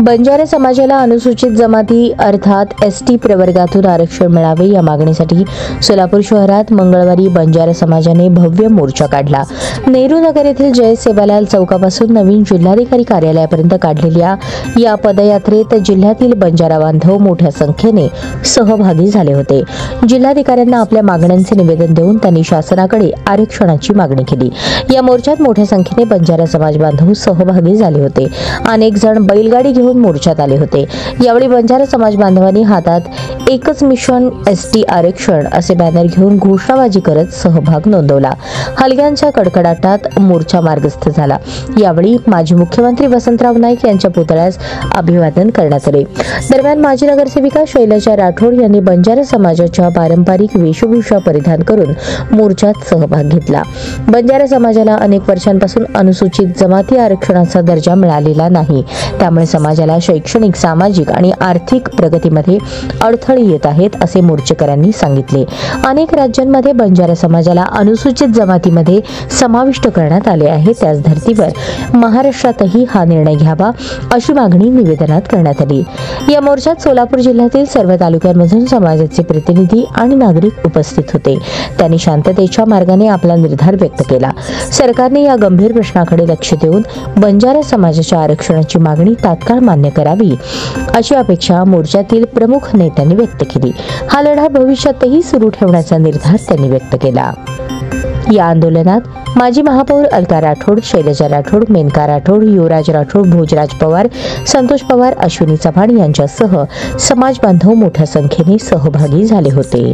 बंजारा समाजाला अनुसूचित जमाती अर्थात एसटी प्रवर्गातून आरक्षण मिळावे या मागणीसाठी सोलापूर शहरात मंगळवारी बंजारा समाजाने भव्य मोर्चा काढला। नेहरू नगर येथील जय सेवालाल चौकापासून नवीन जिल्हाधिकारी कार्यालयापर्यंत काढलेल्या या पदयात्रेत जिल्ह्यातील बंजारा बांधव मोठ्या संख्येने सहभागी झाले होते। जिल्हाधिकाऱ्यांना आपल्या मागण्यांचे निवेदन देऊन त्यांनी शासनाकडे आरक्षणाची मागणी केली। या मोर्चात मोठ्या संख्येने बंजारा समाज बांधव सहभागी झाले होते। अनेक जण बैलगाडी घेऊन मोर्चात आले होते। यावेळी बंजारा समाज बांधवांनी हातात एकच मिशन एसटी आरक्षण असे बॅनर घेऊन घोषणाबाजी करत सहभाग नोंदवला। हलग्यांच्या कडकडाटात मोर्चा मार्गस्थ झाला। यावेळी माजी मुख्यमंत्री वसंतराव नाईक यांच्या पुतळ्यास अभिवादन करण्यात आले। दरम्यान माजी नगरसेविका शैलजा राठोड यांनी बंजारा समाजाच्या पारंपरिक वेशभूषा परिधान करून मोर्चात सहभाग घेतला। बंजारा समाजाला अनेक वर्षांपासून अनुसूचित जमाती आरक्षणाचा दर्जा मिळालेला नाही, त्यामुळे समाजाला शैक्षणिक, सामाजिक आणि आर्थिक प्रगतीमध्ये अडथळे येत आहेत असे मोर्चेकऱ्यांनी सांगितले। अनेक राज्यांमध्ये बंजारा समाजाला अनुसूचित जमातीमध्ये समाविष्ट करण्यात आले आहे, त्याच धर्तीवर महाराष्ट्रातही हा निर्णय घ्यावा अशी मागणी निवेदनात करण्यात आली। या मोर्चात सोलापूर जिल्ह्यातील सर्व तालुक्यांमधून समाजाचे प्रतिनिधी आणि नागरिक उपस्थित होते। त्यांनी शांततेच्या मार्गाने आपला निर्धार व्यक्त केला। सरकारने या गंभीर प्रश्नाकडे लक्ष देऊन बंजारा समाजाच्या आरक्षणाची मागणी तात्काळ मान्य करावी अशी अपेक्षा मोर्चातील प्रमुख नेत्यांनी व्यक्त केली। हा लढा भविष्यातही सुरू ठेवण्याचा निर्धार त्यांनी व्यक्त केला। या आंदोलनात माजी महापौर अलका राठोड, शैलजा राठोड, मेनका राठोड, युवराज राठोड, भोजराज पवार, संतोष पवार, अश्विनी चव्हाण यांच्यासह समाज बांधव मोठ्या संख्येने सहभागी झाले होते।